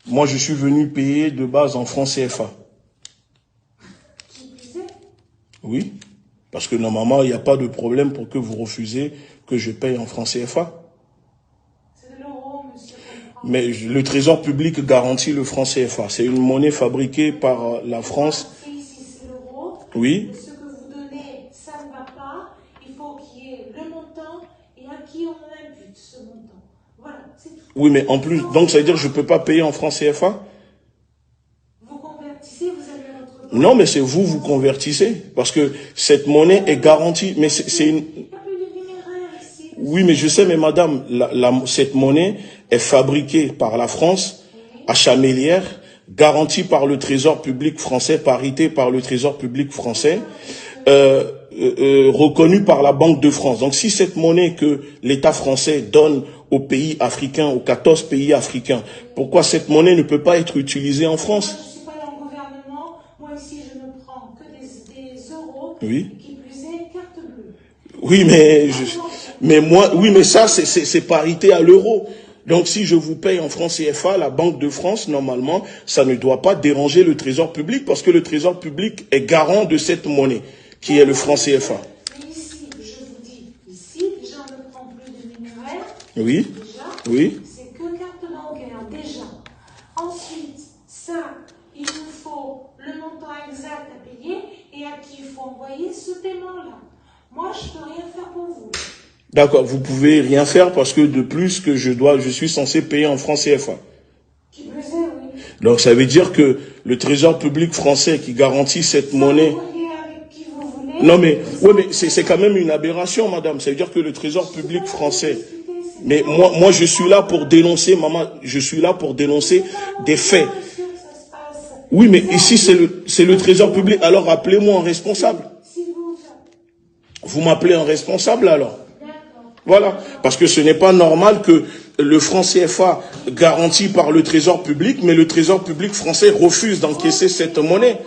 Moi, je suis venu payer de base en francs CFA. Oui, parce que normalement, il n'y a pas de problème pour que vous refusez que je paye en francs CFA. C'est de l'euro, monsieur. Mais le Trésor public garantit le franc CFA. C'est une monnaie fabriquée par la France. Ici, c'est l'euro. Oui. Ce que vous donnez, ça ne va pas. Il faut qu'il y ait le montant et à qui on impute ce montant. Voilà, c'est tout. Oui, mais en plus, donc ça veut dire que je ne peux pas payer en francs CFA? Vous convertissez, vous avez votre... Non, mais c'est vous convertissez. Parce que cette monnaie est garantie. Mais c'est une... Il n'y a plus de numéraire ici. Oui, mais je sais, mais madame, cette monnaie est fabriquée par la France, à Chamélière, garantie par le Trésor public français, parité par le Trésor public français, reconnue par la Banque de France. Donc si cette monnaie que l'État français donne aux pays africains, aux 14 pays africains, pourquoi cette monnaie ne peut pas être utilisée en France? Moi, je ne suis pas dans le gouvernement. Moi, ici, je ne prends que des euros. Oui. Qui plus est, carte bleue. Oui, mais moi, oui, mais ça, c'est parité à l'euro. Donc, si je vous paye en francs CFA, la Banque de France, normalement, ça ne doit pas déranger le Trésor public parce que le Trésor public est garant de cette monnaie, qui est le franc CFA. Mais ici, je vous dis, ici, déjà, on ne prend plus de numéraire. Oui. Déjà. Oui. C'est que carte bancaire, déjà. Ensuite, ça, il nous faut le montant exact à payer et à qui il faut envoyer ce paiement-là. Moi, je ne peux rien faire pour vous. D'accord, vous pouvez rien faire parce que de plus que je suis censé payer en francs CFA. Qui plus est, oui. Donc ça veut dire que le Trésor public français qui garantit cette monnaie... Vous voyez avec qui vous voulez. Non mais, oui, mais c'est quand même une aberration, madame. Ça veut dire que le Trésor public français... Mais moi je suis là pour dénoncer, maman, je suis là pour dénoncer des faits. Oui, mais ici c'est le Trésor public. Alors appelez-moi un responsable. Vous m'appelez un responsable alors. Voilà, parce que ce n'est pas normal que le franc CFA garanti par le Trésor public, mais le Trésor public français refuse d'encaisser cette monnaie.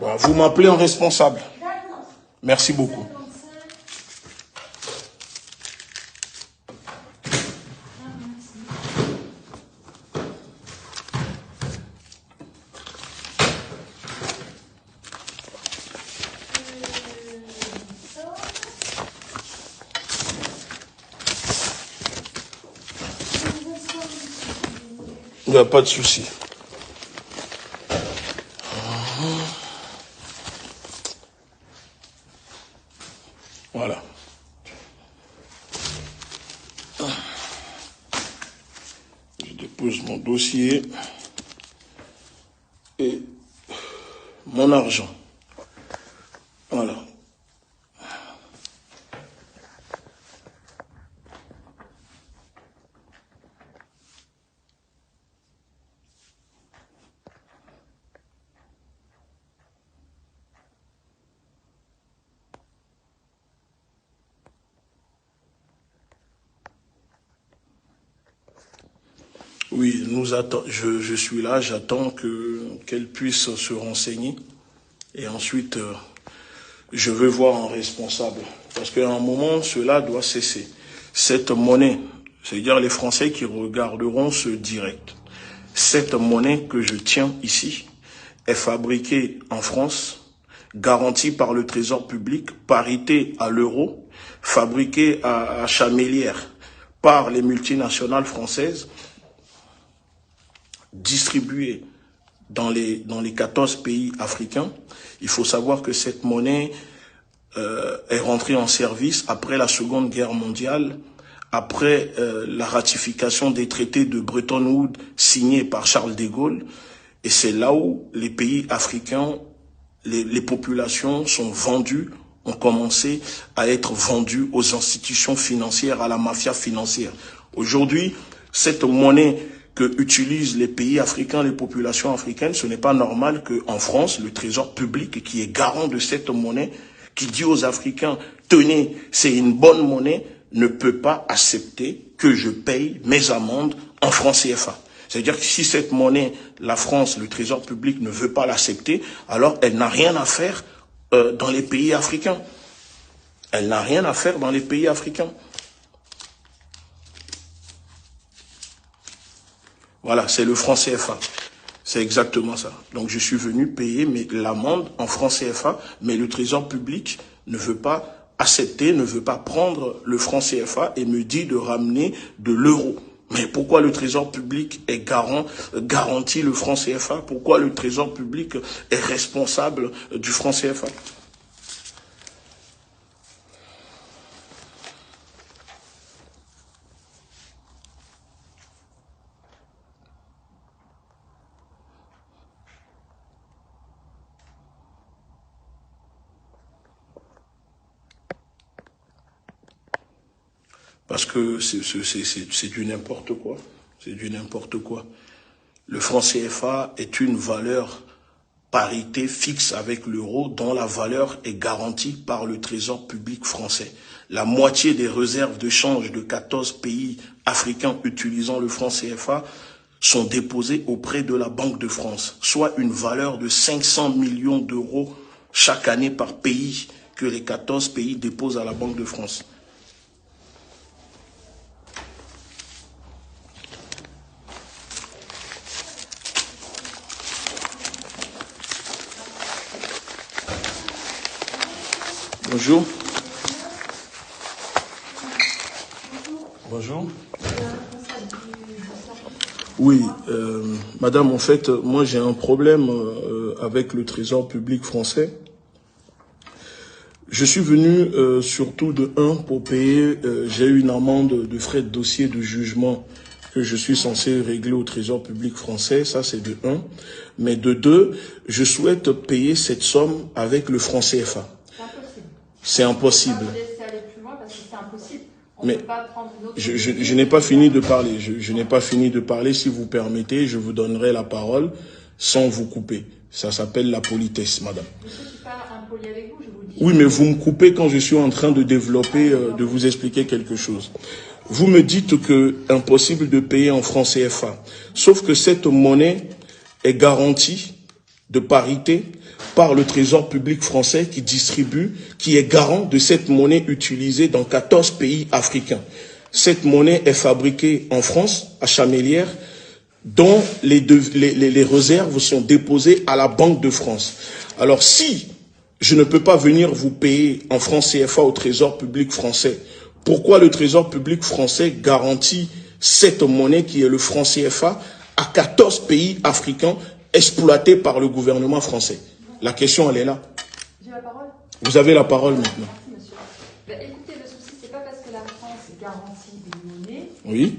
Bon, vous m'appelez un responsable. Merci beaucoup. Il n'y a pas de souci. Voilà. Je dépose mon dossier et mon argent. Voilà. Oui, je suis là, j'attends qu'elle puisse se renseigner. Et ensuite, je veux voir un responsable. Parce qu'à un moment, cela doit cesser. Cette monnaie, c'est-à-dire les Français qui regarderont ce direct. Cette monnaie que je tiens ici est fabriquée en France, garantie par le Trésor public, parité à l'euro, fabriquée à Chamélière par les multinationales françaises, distribuée dans les 14 pays africains. Il faut savoir que cette monnaie est rentrée en service après la Seconde Guerre mondiale, après la ratification des traités de Bretton Woods signés par Charles de Gaulle. Et c'est là où les pays africains, les populations sont vendues, ont commencé à être vendues aux institutions financières, à la mafia financière. Aujourd'hui, cette monnaie que utilisent les pays africains, les populations africaines, ce n'est pas normal qu'en France, le Trésor public, qui est garant de cette monnaie, qui dit aux Africains, tenez, c'est une bonne monnaie, ne peut pas accepter que je paye mes amendes en francs CFA. C'est-à-dire que si cette monnaie, la France, le Trésor public ne veut pas l'accepter, alors elle n'a rien à faire dans les pays africains. Elle n'a rien à faire dans les pays africains. Voilà, c'est le franc CFA. C'est exactement ça. Donc je suis venu payer l'amende en franc CFA, mais le Trésor public ne veut pas accepter, ne veut pas prendre le franc CFA et me dit de ramener de l'euro. Mais pourquoi le Trésor public est garantit le franc CFA? Pourquoi le Trésor public est responsable du franc CFA? Parce que c'est du n'importe quoi. C'est du n'importe quoi. Le franc CFA est une valeur parité fixe avec l'euro dont la valeur est garantie par le Trésor public français. La moitié des réserves de change de 14 pays africains utilisant le franc CFA sont déposées auprès de la Banque de France, soit une valeur de 500 millions d'euros chaque année par pays que les 14 pays déposent à la Banque de France. Bonjour. Bonjour. Oui, madame, en fait, moi j'ai un problème avec le Trésor public français. Je suis venu surtout de pour payer, j'ai eu une amende de frais de dossier de jugement que je suis censé régler au Trésor public français, ça c'est de 1. Mais de 2, je souhaite payer cette somme avec le franc CFA. C'est impossible. Mais je n'ai pas fini de parler. Je n'ai pas fini de parler. Si vous permettez, je vous donnerai la parole sans vous couper. Ça s'appelle la politesse, madame. Je ne suis pas impoli avec vous, je vous le dis. Oui, mais vous me coupez quand je suis en train de développer, de vous expliquer quelque chose. Vous me dites que impossible de payer en francs CFA. Sauf que cette monnaie est garantie de parité par le Trésor public français qui est garant de cette monnaie utilisée dans 14 pays africains. Cette monnaie est fabriquée en France, à Chamélières, dont les réserves sont déposées à la Banque de France. Alors si je ne peux pas venir vous payer en francs CFA au Trésor public français, pourquoi le Trésor public français garantit cette monnaie qui est le franc CFA à 14 pays africains exploités par le gouvernement français? La question, elle est là. J'ai la parole. Vous avez la parole maintenant. Merci, monsieur. Écoutez, le souci, c'est pas parce que la France garantit une monnaie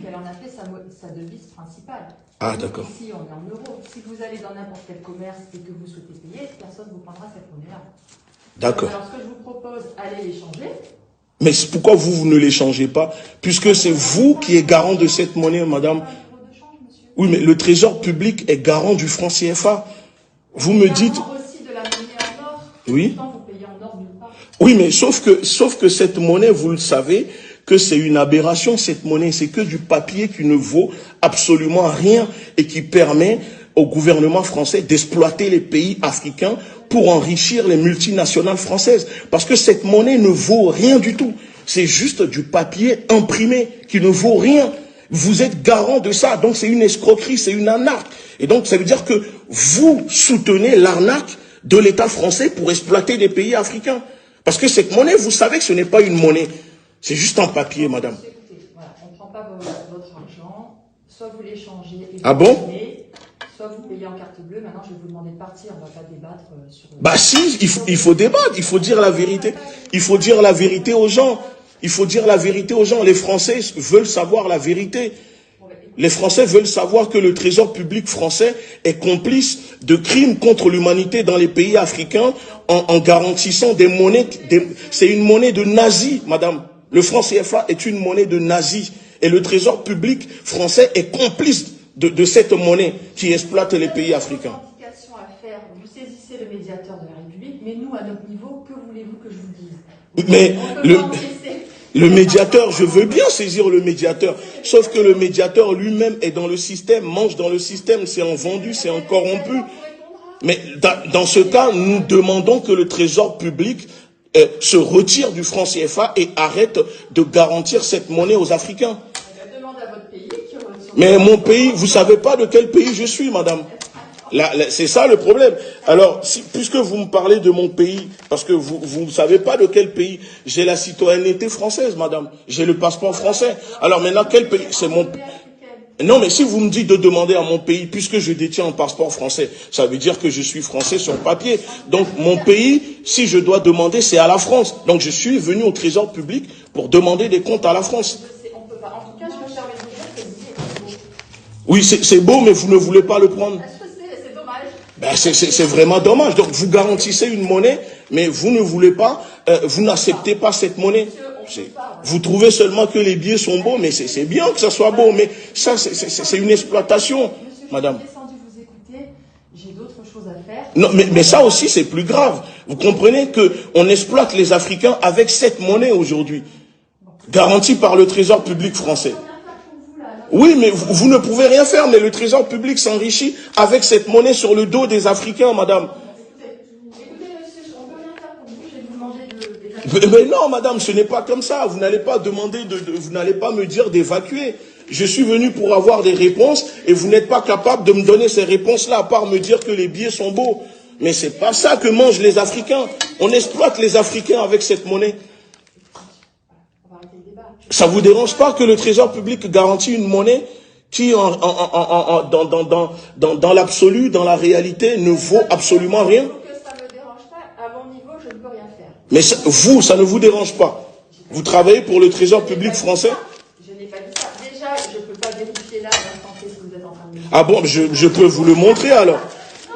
qu'elle en a fait sa devise principale. Ah, d'accord. Ici, on est en euros. Si vous allez dans n'importe quel commerce et que vous souhaitez payer, personne ne vous prendra cette monnaie-là. D'accord. Alors, ce que je vous propose, allez l'échanger. Mais pourquoi vous ne l'échangez pas? Puisque c'est vous qui êtes garant de cette monnaie, madame. Oui, mais le Trésor public est garant du franc CFA. Vous me dites... Oui. Oui, mais sauf que cette monnaie, vous le savez, que c'est une aberration, cette monnaie. C'est que du papier qui ne vaut absolument rien et qui permet au gouvernement français d'exploiter les pays africains pour enrichir les multinationales françaises. Parce que cette monnaie ne vaut rien du tout. C'est juste du papier imprimé qui ne vaut rien. Vous êtes garant de ça. Donc c'est une escroquerie, c'est une arnaque. Et donc ça veut dire que vous soutenez l'arnaque de l'État français pour exploiter des pays africains. Parce que cette monnaie, vous savez que ce n'est pas une monnaie. C'est juste un papier, madame. Écoutez, voilà, on ne prend pas votre argent. Soit vous l'échangez et vous payez, soit vous payez en carte bleue. Maintenant, je vais vous demander de partir. On ne va pas débattre sur... Bah si, il faut débattre. Il faut dire la vérité. Il faut dire la vérité aux gens. Il faut dire la vérité aux gens. Les Français veulent savoir la vérité. Les Français veulent savoir que le Trésor public français est complice de crimes contre l'humanité dans les pays africains en garantissant des monnaies. C'est une monnaie de nazis, madame. Le franc CFA est une monnaie de nazis. Et le Trésor public français est complice de cette monnaie qui exploite les pays africains. Vous saisissez le médiateur de la République, mais nous, à notre niveau, que voulez-vous que je vous dise? Mais le médiateur, je veux bien saisir le médiateur, sauf que le médiateur lui-même est dans le système, mange dans le système, c'est un vendu, c'est un corrompu. Mais dans ce cas, nous demandons que le Trésor public se retire du franc CFA et arrête de garantir cette monnaie aux Africains. Demande à votre pays qui retire Mais mon pays, vous savez pas de quel pays je suis, madame. C'est ça le problème. Alors, puisque vous me parlez de mon pays, parce que vous ne savez pas de quel pays, j'ai la citoyenneté française, madame. J'ai le passeport français. Alors maintenant, quel pays? C'est mon... Non, mais si vous me dites de demander à mon pays, puisque je détiens un passeport français, ça veut dire que je suis français sur papier. Donc, mon pays, si je dois demander, c'est à la France. Donc, je suis venu au Trésor public pour demander des comptes à la France. On peut pas. En tout cas, je me permets de vous dire que c'est beau. Oui, c'est beau, mais vous ne voulez pas le prendre. C'est dommage. Ben, c'est vraiment dommage. Donc, vous garantissez une monnaie, mais vous ne voulez pas, vous n'acceptez pas cette monnaie. Vous trouvez seulement que les billets sont beaux, mais c'est bien que ça soit beau, mais ça, c'est une exploitation, madame. Je suis descendu vous écouter, j'ai d'autres choses à faire. Non, mais ça aussi, c'est plus grave. Vous comprenez qu'on exploite les Africains avec cette monnaie aujourd'hui, garantie par le Trésor public français. Oui, mais vous ne pouvez rien faire, mais le Trésor public s'enrichit avec cette monnaie sur le dos des Africains, madame. Mais non, madame, ce n'est pas comme ça. Vous n'allez pas demander vous n'allez pas me dire d'évacuer. Je suis venu pour avoir des réponses et vous n'êtes pas capable de me donner ces réponses-là, à part me dire que les billets sont beaux. Mais c'est pas ça que mangent les Africains. On exploite les Africains avec cette monnaie. Ça vous dérange pas que le Trésor public garantit une monnaie qui, dans l'absolu, dans la réalité, ne vaut absolument rien? Mais ça, ça ne vous dérange pas. Vous travaillez pour le Trésor public français? Je n'ai pas dit ça. Déjà, je ne peux pas vérifier là l'instant T ce que vous êtes en train de dire. Ah bon, je peux vous le montrer alors.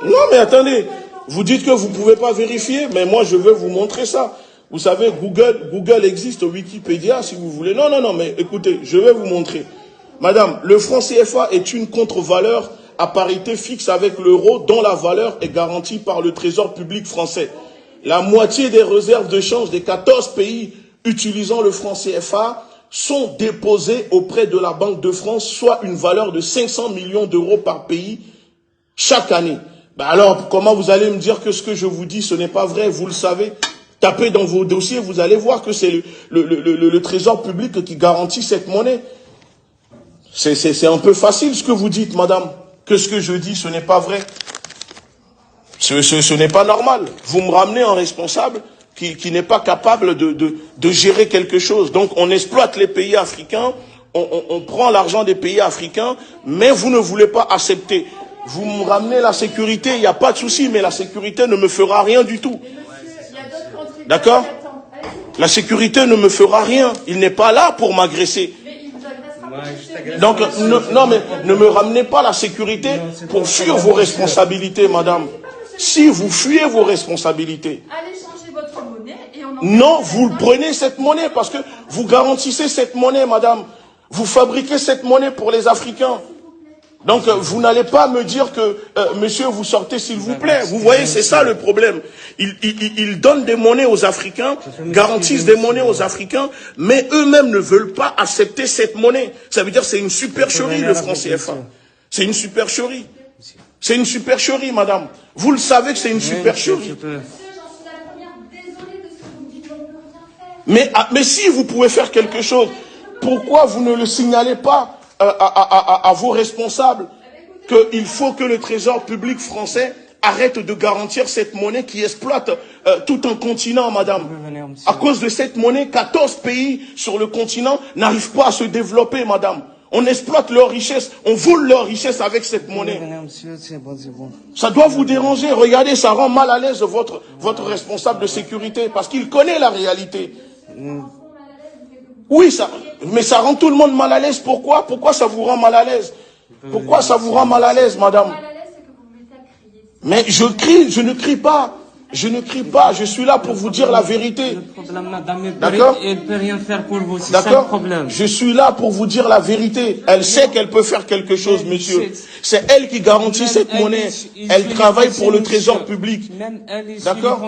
Non, mais attendez. Vous dites que vous ne pouvez pas vérifier, mais moi je veux vous montrer ça. Vous savez, Google existe, Wikipédia si vous voulez. Non, mais écoutez, je vais vous montrer. Madame, le franc CFA est une contre-valeur à parité fixe avec l'euro dont la valeur est garantie par le Trésor public français. La moitié des réserves de change des 14 pays utilisant le franc CFA sont déposées auprès de la Banque de France, soit une valeur de 500 millions d'euros par pays chaque année. Ben alors, comment vous allez me dire que ce que je vous dis, ce n'est pas vrai? Vous le savez. Tapez dans vos dossiers, vous allez voir que c'est le Trésor public qui garantit cette monnaie. C'est un peu facile ce que vous dites, madame. Que ce que je dis, ce n'est pas vrai. Ce n'est pas normal. Vous me ramenez un responsable qui n'est pas capable de gérer quelque chose. Donc on exploite les pays africains, on prend l'argent des pays africains, mais vous ne voulez pas accepter. Vous me ramenez la sécurité, il n'y a pas de souci, mais la sécurité ne me fera rien du tout. D'accord? La sécurité ne me fera rien. Il n'est pas là pour m'agresser. Donc, non, mais ne me ramenez pas la sécurité pour fuir vos responsabilités, madame. Si vous fuyez vos responsabilités. Allez changer votre monnaie et on en... Non, vous prenez cette monnaie parce que vous garantissez cette monnaie, madame. Vous fabriquez cette monnaie pour les Africains. Donc, vous n'allez pas me dire que, monsieur, vous sortez s'il vous plaît. Vous voyez, c'est ça le problème. Ils donnent des monnaies aux Africains, garantissent des monnaies aux Africains, mais eux-mêmes ne veulent pas accepter cette monnaie. Ça veut dire que c'est une supercherie, le franc CFA. C'est une supercherie. C'est une supercherie, madame. Vous le savez que c'est une supercherie. Mais si vous pouvez faire quelque chose, pourquoi vous ne le signalez pas à vos responsables qu'il faut que le Trésor public français arrête de garantir cette monnaie qui exploite tout un continent, madame. À cause de cette monnaie, 14 pays sur le continent n'arrivent pas à se développer, madame. On exploite leur richesse, on vole leur richesse avec cette monnaie. Ça doit vous déranger. Regardez, ça rend mal à l'aise votre responsable de sécurité parce qu'il connaît la réalité. Oui, mais ça rend tout le monde mal à l'aise. Pourquoi? Pourquoi ça vous rend mal à l'aise? Pourquoi ça vous rend mal à l'aise, madame? Mais je ne crie pas. Je ne crie pas, je suis là pour vous dire la vérité. Le problème, madame, d'accord? Elle ne peut rien faire pour vous, c'est ça le problème. Je suis là pour vous dire la vérité. Elle sait qu'elle peut faire quelque chose, monsieur. C'est elle qui garantit cette monnaie. Elle travaille pour le Trésor public. D'accord?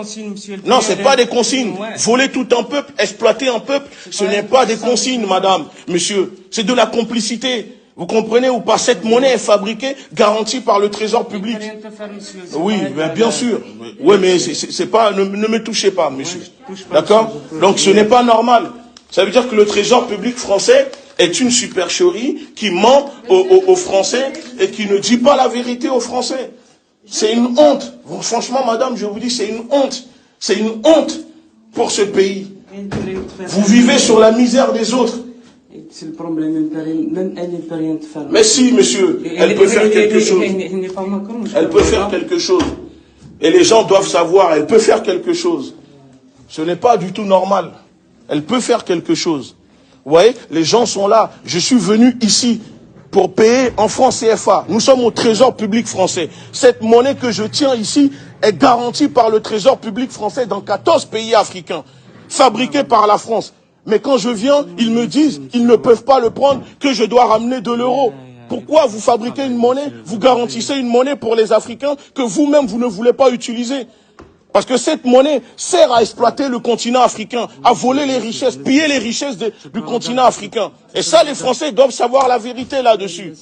Non, c'est pas des consignes. Voler tout un peuple, exploiter un peuple, ce n'est pas des consignes, madame, monsieur. C'est de la complicité. Vous comprenez ou pas? Cette monnaie est fabriquée, garantie par le Trésor public. Oui, bien sûr. Oui, mais c'est pas, ne me touchez pas, monsieur. D'accord? Donc ce n'est pas normal. Ça veut dire que le Trésor public français est une supercherie qui ment aux Français et qui ne dit pas la vérité aux Français. C'est une honte. Franchement, madame, je vous dis, c'est une honte. C'est une honte pour ce pays. Vous vivez sur la misère des autres. C'est le problème, même elle ne peut rien te faire. Mais si, monsieur, elle peut faire quelque chose. Elle peut faire quelque chose. Et les gens doivent savoir, elle peut faire quelque chose. Ce n'est pas du tout normal. Elle peut faire quelque chose. Vous voyez, les gens sont là. Je suis venu ici pour payer en francs CFA. Nous sommes au trésor public français. Cette monnaie que je tiens ici est garantie par le trésor public français dans 14 pays africains, fabriquée par la France. Mais quand je viens, ils me disent, ils ne peuvent pas le prendre, que je dois ramener de l'euro. Pourquoi vous fabriquez une monnaie, vous garantissez une monnaie pour les Africains que vous-même vous ne voulez pas utiliser? Parce que cette monnaie sert à exploiter le continent africain, à voler les richesses, piller les richesses du continent africain. Et ça, les Français doivent savoir la vérité là-dessus.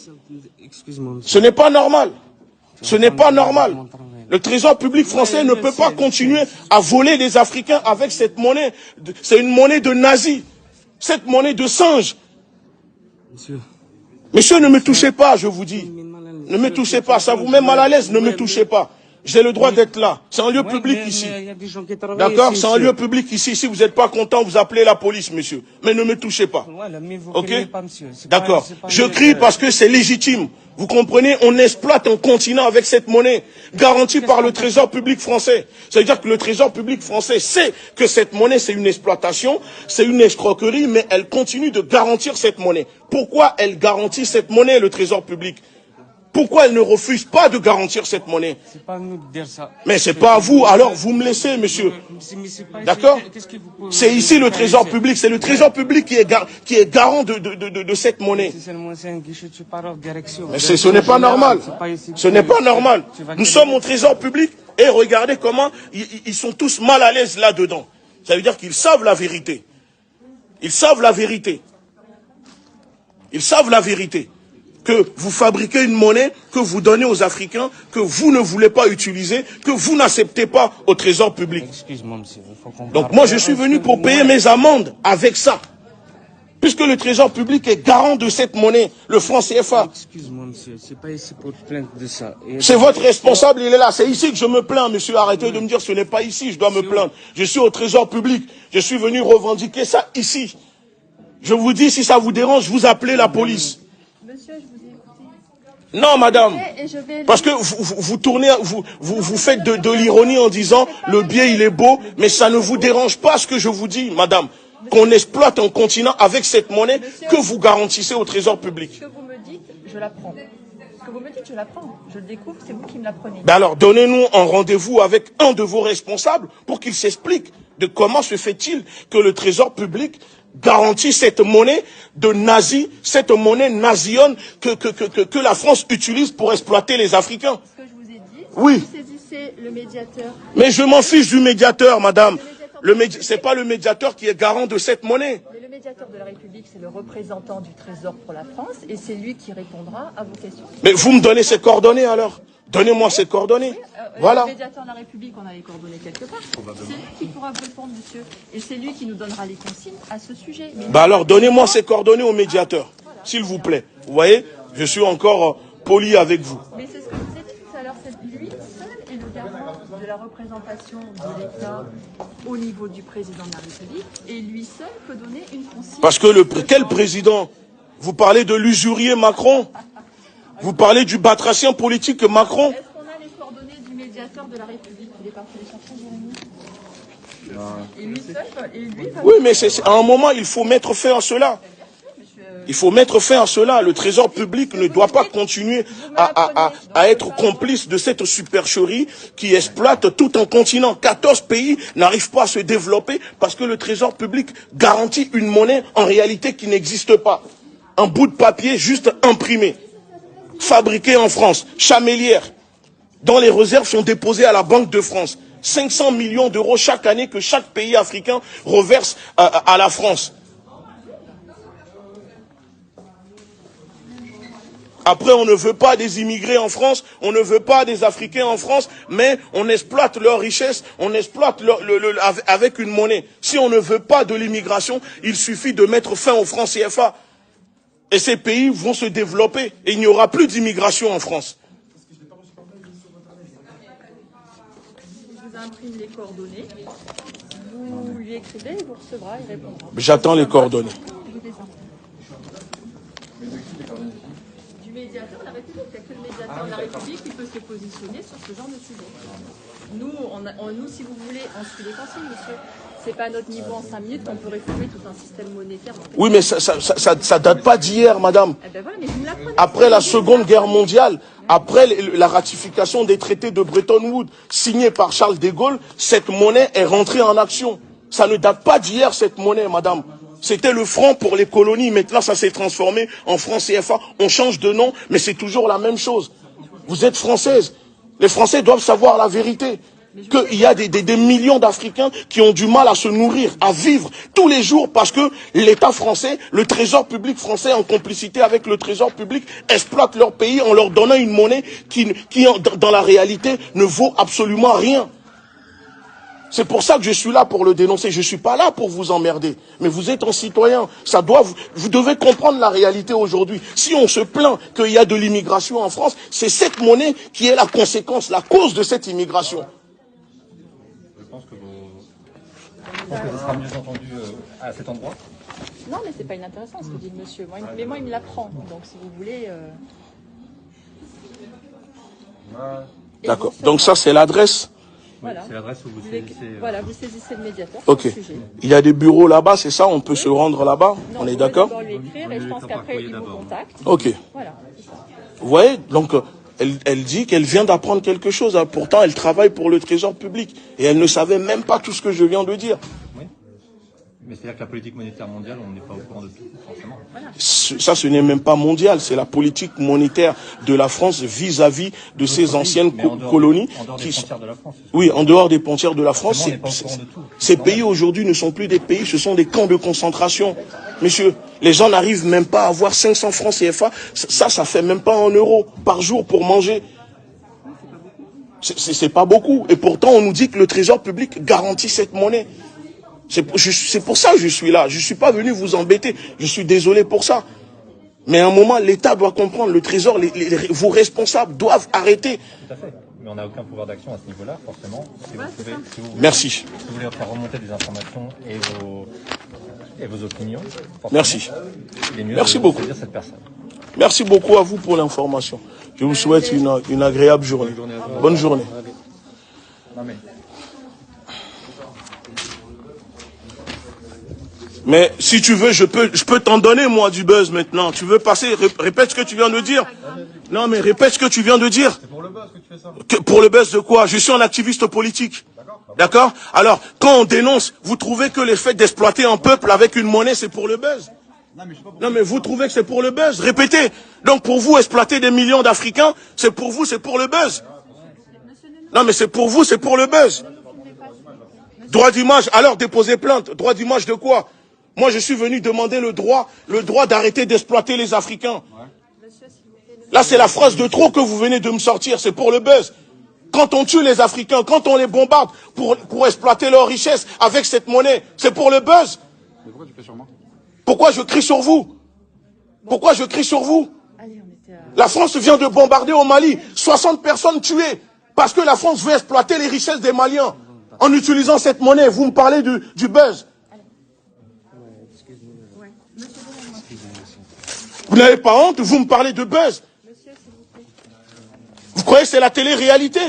Ce n'est pas normal. Ce n'est pas normal. Le trésor public français ne peut pas continuer à voler les Africains avec cette monnaie. C'est une monnaie de nazis. Cette monnaie de singe. Monsieur, ne me touchez pas, je vous dis. Ne me touchez pas. Ça vous met mal à l'aise, ne me touchez pas. J'ai le droit d'être là. C'est un lieu public ici. D'accord? C'est un lieu public ici. Si vous n'êtes pas content, vous appelez la police, monsieur. Mais ne me touchez pas. Ok? D'accord. Je crie parce que c'est légitime. Vous comprenez? On exploite un continent avec cette monnaie, garantie par le trésor public français. Ça veut dire que le trésor public français sait que cette monnaie, c'est une exploitation, c'est une escroquerie, mais elle continue de garantir cette monnaie. Pourquoi elle garantit cette monnaie, le trésor public? Pourquoi elle ne refuse pas de garantir cette monnaie? C'est pas à nous de dire ça. Mais c'est pas à vous, alors vous me laissez, monsieur. D'accord? C'est ici le trésor public, c'est le trésor public qui est garant de cette monnaie. Mais ce n'est pas normal. Ce n'est pas normal. Nous sommes au trésor public et regardez comment ils sont tous mal à l'aise là-dedans. Ça veut dire qu'ils savent la vérité. Ils savent la vérité. Ils savent la vérité. Que vous fabriquez une monnaie que vous donnez aux Africains, que vous ne voulez pas utiliser, que vous n'acceptez pas au trésor public. Excuse-moi, monsieur, il faut qu'on Donc moi, je suis venu pour payer mes amendes avec ça. Puisque le trésor public est garant de cette monnaie, le franc CFA. Excuse-moi, monsieur, c'est pas ici pour te plaindre de ça. C'est votre responsable, il est là. C'est ici que je me plains, monsieur. Arrêtez de me dire, ce n'est pas ici, je dois me plaindre. Je suis au trésor public. Je suis venu revendiquer ça ici. Je vous dis, si ça vous dérange, vous appelez la police. Monsieur, je vous ai écouté. Non, madame. Parce que vous tournez, vous faites de l'ironie en disant le billet il est beau, mais ça ne vous dérange pas ce que je vous dis, madame. Qu'on exploite un continent avec cette monnaie que vous garantissez au trésor public. Ce que vous me dites, je l'apprends. Ce que vous me dites, je l'apprends. Je le découvre, c'est vous qui me l'apprenez. Ben alors, donnez-nous un rendez-vous avec un de vos responsables pour qu'il s'explique de comment se fait-il que le trésor public garantit cette monnaie de nazis, cette monnaie nazione que la France utilise pour exploiter les Africains. Ce que je vous ai dit, oui. Vous saisissez le médiateur. Mais je m'en fiche du médiateur, madame. C'est pas le médiateur qui est garant de cette monnaie. Mais le médiateur de la République, c'est le représentant du Trésor pour la France et c'est lui qui répondra à vos questions. Mais vous me donnez ses coordonnées alors? Donnez-moi ses coordonnées. Oui, voilà. Le médiateur de la République, on a les coordonnées quelque part. C'est lui qui pourra vous répondre, monsieur. Et c'est lui qui nous donnera les consignes à ce sujet. Mais bah alors, donnez-moi ses coordonnées au médiateur, s'il vous plaît. Vous voyez, je suis encore poli avec vous. Mais c'est ce que je vous ai dit tout à l'heure, c'est lui seul est le garant de la représentation de l'État au niveau du président de la République, et lui seul peut donner une consigne. Parce que quel président? Vous parlez de l'usurier Macron? Vous parlez du batracien politique Macron? Est-ce qu'on a les coordonnées du médiateur de la République? Il est parti les chercher, Jérémy. Et lui seul, et lui va... Oui, mais à un moment, il faut mettre fin à cela. Il faut mettre fin à cela. Le trésor public ne doit pas continuer à être complice de cette supercherie qui exploite tout un continent. 14 pays n'arrivent pas à se développer parce que le trésor public garantit une monnaie en réalité qui n'existe pas. Un bout de papier juste imprimé, fabriqué en France, chamélière, dont les réserves sont déposées à la Banque de France. 500 millions d'euros chaque année que chaque pays africain reverse à la France. Après, on ne veut pas des immigrés en France, on ne veut pas des Africains en France, mais on exploite leur richesse, on exploite avec une monnaie. Si on ne veut pas de l'immigration, il suffit de mettre fin au franc CFA. Et ces pays vont se développer. Et il n'y aura plus d'immigration en France. Il vous imprime les coordonnées. Vous lui écrivez, il vous recevra, il répondra. J'attends les coordonnées. Du médiateur de la République, il n'y a que le médiateur de la République qui peut se positionner sur ce genre de sujet. Nous, si vous voulez, on suit les consignes, monsieur. C'est pas à notre niveau en 5 minutes qu'on peut réformer tout un système monétaire. Oui, mais ça date pas d'hier, madame. Eh ben voilà, mais vous me l'apprenez. Après la Seconde Guerre mondiale, après la ratification des traités de Bretton Woods, signés par Charles de Gaulle, cette monnaie est rentrée en action. Ça ne date pas d'hier, cette monnaie, madame. C'était le franc pour les colonies. Maintenant, ça s'est transformé en franc CFA. On change de nom, mais c'est toujours la même chose. Vous êtes française. Les Français doivent savoir la vérité. Qu'il y a des millions d'Africains qui ont du mal à se nourrir, à vivre tous les jours parce que l'État français, le trésor public français en complicité avec le trésor public exploite leur pays en leur donnant une monnaie qui dans la réalité ne vaut absolument rien. C'est pour ça que je suis là pour le dénoncer. Je suis pas là pour vous emmerder. Mais vous êtes un citoyen. Vous devez comprendre la réalité aujourd'hui. Si on se plaint qu'il y a de l'immigration en France, c'est cette monnaie qui est la conséquence, la cause de cette immigration. Je pense que ce sera mieux entendu à cet endroit. Non, mais c'est pas inintéressant ce que dit le monsieur. Moi, il me l'apprend. Donc, si vous voulez... D'accord. Donc ça, c'est l'adresse. Voilà. C'est l'adresse où vous saisissez... Voilà, vous saisissez le médiateur. Ok. Il y a des bureaux là-bas, c'est ça? On peut se rendre là-bas? On est d'accord? Vous pouvez d'abord lui écrire et je pense qu'après, il vous contacte. Ok. Voilà, c'est ça. Vous voyez? Donc, elle dit qu'elle vient d'apprendre quelque chose. Pourtant, elle travaille pour le trésor public. Et elle ne savait même pas tout ce que je viens de dire. Oui. Mais c'est-à-dire que la politique monétaire mondiale, on n'est pas au courant de tout, forcément. Voilà. Ça, ce n'est même pas mondial. C'est la politique monétaire de la France vis-à-vis de ses anciennes colonies. En dehors des frontières de la France. Oui, en dehors des frontières de la France. On n'est pas au courant de tout. Ces pays aujourd'hui ne sont plus des pays, ce sont des camps de concentration. Messieurs, les gens n'arrivent même pas à avoir 500 francs CFA. Ça fait même pas 1 euro par jour pour manger. C'est pas beaucoup. Et pourtant, on nous dit que le trésor public garantit cette monnaie. C'est pour ça que je suis là. Je suis pas venu vous embêter. Je suis désolé pour ça. Mais à un moment, l'État doit comprendre. Le trésor, vos responsables doivent arrêter. Tout à fait. Mais on n'a aucun pouvoir d'action à ce niveau-là, forcément. Merci. Si vous voulez faire remonter des informations et vos opinions, merci. Il est mieux Merci de beaucoup. saisir cette personne. Merci beaucoup à vous pour l'information. Je vous souhaite une agréable journée. Bonne journée. Non mais si tu veux, je peux t'en donner, moi, du buzz maintenant. Tu veux passer? Répète ce que tu viens de dire. Non, mais répète ce que tu viens de dire. C'est pour le buzz que tu fais ça. Pour le buzz de quoi? Je suis un activiste politique. D'accord? Alors, quand on dénonce, vous trouvez que le fait d'exploiter un peuple avec une monnaie, c'est pour le buzz? Non, mais vous trouvez que c'est pour le buzz? Répétez. Donc, pour vous, exploiter des millions d'Africains, c'est pour vous, c'est pour le buzz. Non, mais c'est pour vous, c'est pour le buzz. Droit d'image. Alors, déposez plainte. Droit d'image de quoi? Moi, je suis venu demander le droit d'arrêter d'exploiter les Africains. Là, c'est la phrase de trop que vous venez de me sortir. C'est pour le buzz. Quand on tue les Africains, quand on les bombarde pour exploiter leurs richesses avec cette monnaie, c'est pour le buzz. Mais pourquoi tu fais sur moi? Pourquoi je crie sur vous? Pourquoi je crie sur vous? La France vient de bombarder au Mali. 60 personnes tuées. Parce que la France veut exploiter les richesses des Maliens. En utilisant cette monnaie, vous me parlez du buzz. Vous n'avez pas honte, vous me parlez de buzz. Vous croyez que c'est la télé-réalité?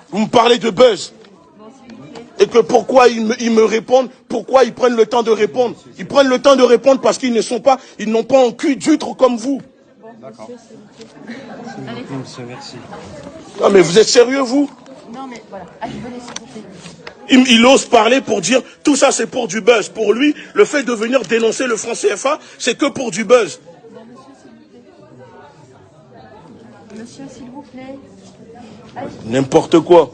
Vous me parlez de buzz. Et que pourquoi ils me répondent, pourquoi ils prennent le temps de répondre? Ils prennent le temps de répondre parce qu'ils n'ont pas un cul d'huître comme vous. D'accord. Merci. Non mais vous êtes sérieux vous? Non mais voilà, allez, venez s'il vous plaît. Il ose parler pour dire tout ça c'est pour du buzz. Pour lui, le fait de venir dénoncer le franc CFA, c'est que pour du buzz. Monsieur, s'il vous plaît. N'importe quoi.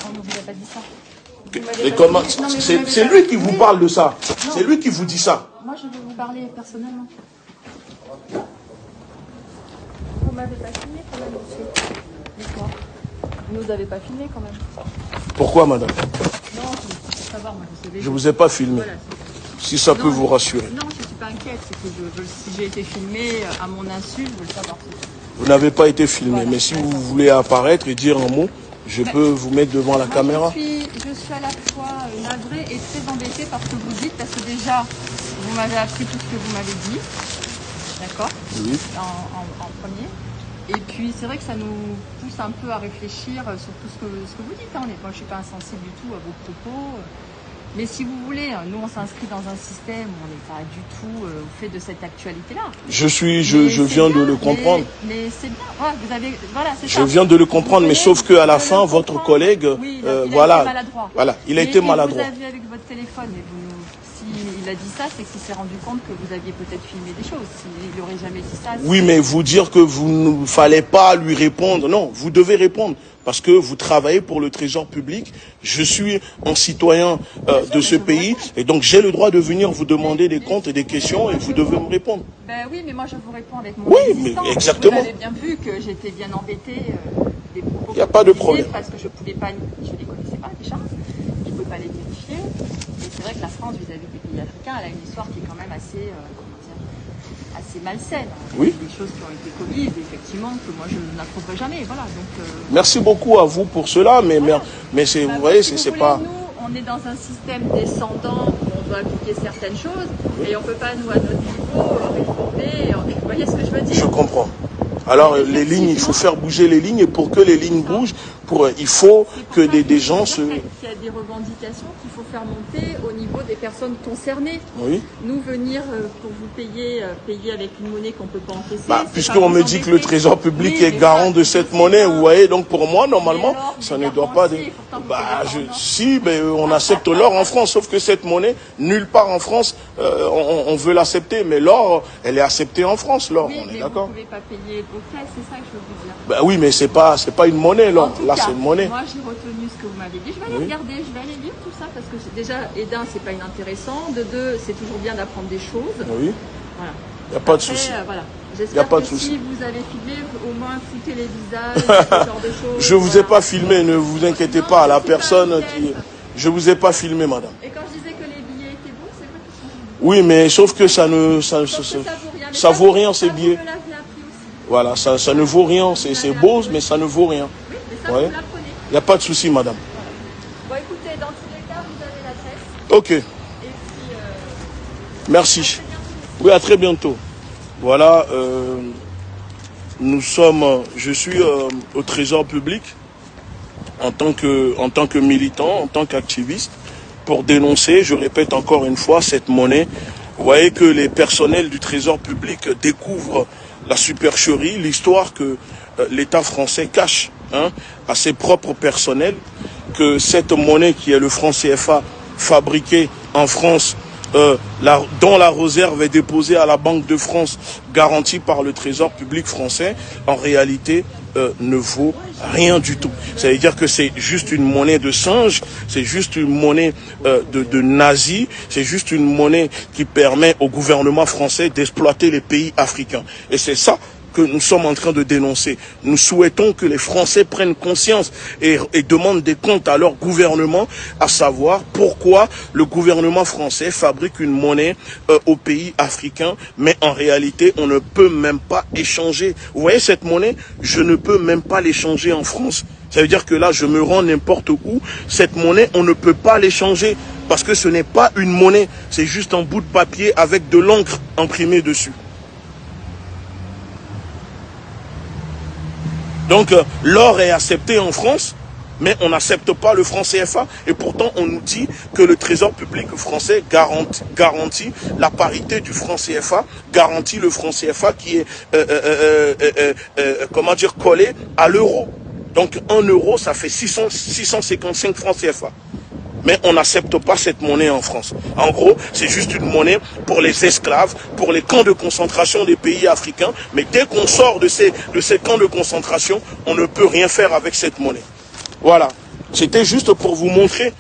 On ne vous a pas dit ça. C'est lui qui vous parle de ça. C'est lui qui vous dit ça. Moi, je veux vous parler personnellement. Vous m'avez pas filmé quand même, monsieur. Dites-moi. Vous nous avez pas filmé quand même. Pourquoi, madame? Non, je veux savoir, moi, je sais. Je vous ai pas filmé. Voilà, si ça peut vous rassurer. Non, je suis pas pas inquiète, c'est que si j'ai été filmée à mon insu, je veux le savoir. Vous n'avez pas été filmé, Voilà, mais si vous voulez apparaître et dire un mot, je peux vous mettre devant la caméra. Je suis à la fois navrée et très embêtée par ce que vous dites, parce que déjà, vous m'avez appris tout ce que vous m'avez dit, d'accord, Oui. en premier. Et puis c'est vrai que ça nous pousse un peu à réfléchir sur tout ce que vous dites. Hein. Moi, je ne suis pas insensible du tout à vos propos. Mais si vous voulez, nous on s'inscrit dans un système où on n'est pas du tout au fait de cette actualité-là. Je viens de le comprendre. Mais c'est bien. Ouais, vous avez, voilà, c'est ça. Je viens de le comprendre, mais sauf qu'à la fin, votre collègue, oui, voilà, a été maladroit. Voilà, il a été maladroit. Vous avez avec votre téléphone, mais s'il a dit ça, c'est qu'il s'est rendu compte que vous aviez peut-être filmé des choses. S'il n'aurait jamais dit ça. Oui, mais vous dire que vous ne fallait pas lui répondre, non, vous devez répondre. Parce que vous travaillez pour le trésor public, je suis un citoyen de ce pays, et donc j'ai le droit de venir vous demander des comptes et des questions, et vous devez me répondre. Ben oui, mais moi je vous réponds avec mon existence. Mais exactement. Vous avez bien vu que j'étais bien embêtée des propos. Il n'y a pas de problème. Parce que je pouvais pas, je les connaissais pas déjà, je ne pouvais pas les vérifier. Et c'est vrai que la France vis-à-vis des pays africains, elle a une histoire qui est quand même assez, assez malsaine. Oui. Des choses qui ont été commises, effectivement, que moi je n'approuverai jamais. Voilà, donc, merci beaucoup à vous pour cela, mais, voilà. mais c'est, vous voyez, c'est pas... Nous, on est dans un système descendant où on doit appliquer certaines choses, oui. Et on ne peut pas, nous, à notre niveau, réformer. Vous voyez ce que je veux dire? Je comprends. Alors, les lignes, il faut faire bouger les lignes, et pour que les lignes bougent, il faut que des gens se... Il y a des revendications qu'il faut faire monter au niveau des personnes concernées. Oui. Nous, venir pour vous payer avec une monnaie qu'on ne peut pas encaisser. Puisqu'on me dit que le trésor public est garant de cette monnaie, vous voyez, donc pour moi, normalement, alors, ça ne doit pas... Si, mais on accepte l'or en France, sauf que cette monnaie, nulle part en France, on veut l'accepter, mais l'or, elle est acceptée en France, l'or, oui, on est d'accord. Vous ne pouvez pas payer vos caisses, c'est ça que je veux vous dire. Ben oui, mais c'est pas une monnaie, l'or. Là, c'est une monnaie. Moi, j'ai retenu ce que vous m'avez dit. Je vais aller regarder, je vais aller lire tout ça, parce que déjà, et d'un, c'est pas inintéressant. De deux, c'est toujours bien d'apprendre des choses. Oui. Voilà. Il n'y a pas de souci. Voilà. J'espère que si vous avez filmé, au moins foutez les visages, ce genre de choses. Je vous ai pas filmé, ne vous inquiétez pas. La personne qui... Je vous ai pas filmé, madame. Et quand je disais que les billets étaient bons, c'est vrai qu'ils sont bons. Oui, mais sauf que ça vaut rien ces billets. Voilà, ça ne vaut rien. C'est beau, mais ça ne vaut rien. Oui, mais ça, vous l'apprenez. Il n'y a pas de souci, madame. Bon, écoutez, dans tous les cas, vous avez l'adresse. Ok. Et puis, merci. Oui, à très bientôt. Voilà, je suis au Trésor public en tant que militant, en tant qu'activiste, pour dénoncer, je répète encore une fois, cette monnaie. Vous voyez que les personnels du Trésor public découvrent la supercherie, l'histoire que l'État français cache à ses propres personnels, que cette monnaie qui est le franc CFA fabriquée en France, dont la réserve est déposée à la Banque de France, garantie par le Trésor public français, en réalité ne vaut rien du tout. Ça veut dire que c'est juste une monnaie de singe, c'est juste une monnaie de nazis, c'est juste une monnaie qui permet au gouvernement français d'exploiter les pays africains. Et c'est ça que nous sommes en train de dénoncer. Nous souhaitons que les Français prennent conscience et demandent des comptes à leur gouvernement, à savoir pourquoi le gouvernement français fabrique une monnaie aux pays africains, mais en réalité, on ne peut même pas échanger. Vous voyez cette monnaie, je ne peux même pas l'échanger en France. Ça veut dire que là, je me rends n'importe où. Cette monnaie, on ne peut pas l'échanger parce que ce n'est pas une monnaie. C'est juste un bout de papier avec de l'encre imprimée dessus. Donc, l'or est accepté en France, mais on n'accepte pas le franc CFA. Et pourtant, on nous dit que le Trésor public français garantit la parité du franc CFA, garantit le franc CFA qui est, collé à l'euro. Donc, 1 euro, ça fait 655 francs CFA. Mais on n'accepte pas cette monnaie en France. En gros, c'est juste une monnaie pour les esclaves, pour les camps de concentration des pays africains. Mais dès qu'on sort de ces camps de concentration, on ne peut rien faire avec cette monnaie. Voilà. C'était juste pour vous montrer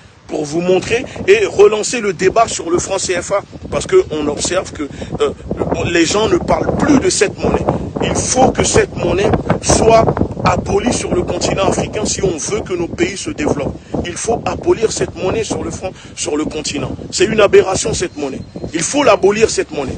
et relancer le débat sur le franc CFA. Parce qu'on observe que les gens ne parlent plus de cette monnaie. Il faut que cette monnaie soit abolie sur le continent africain si on veut que nos pays se développent. Il faut abolir cette monnaie sur le continent. C'est une aberration cette monnaie. Il faut l'abolir cette monnaie.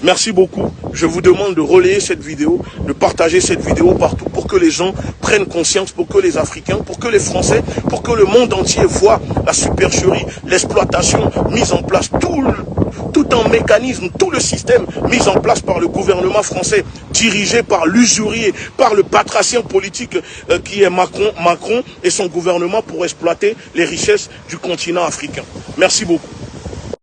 Merci beaucoup. Je vous demande de relayer cette vidéo, de partager cette vidéo partout pour que les gens prennent conscience, pour que les Africains, pour que les Français, pour que le monde entier voit la supercherie, l'exploitation mise en place, tout un mécanisme, tout le système mis en place par le gouvernement français, dirigé par l'usurier, par le batracien politique qui est Macron et son gouvernement pour exploiter les richesses du continent africain. Merci beaucoup.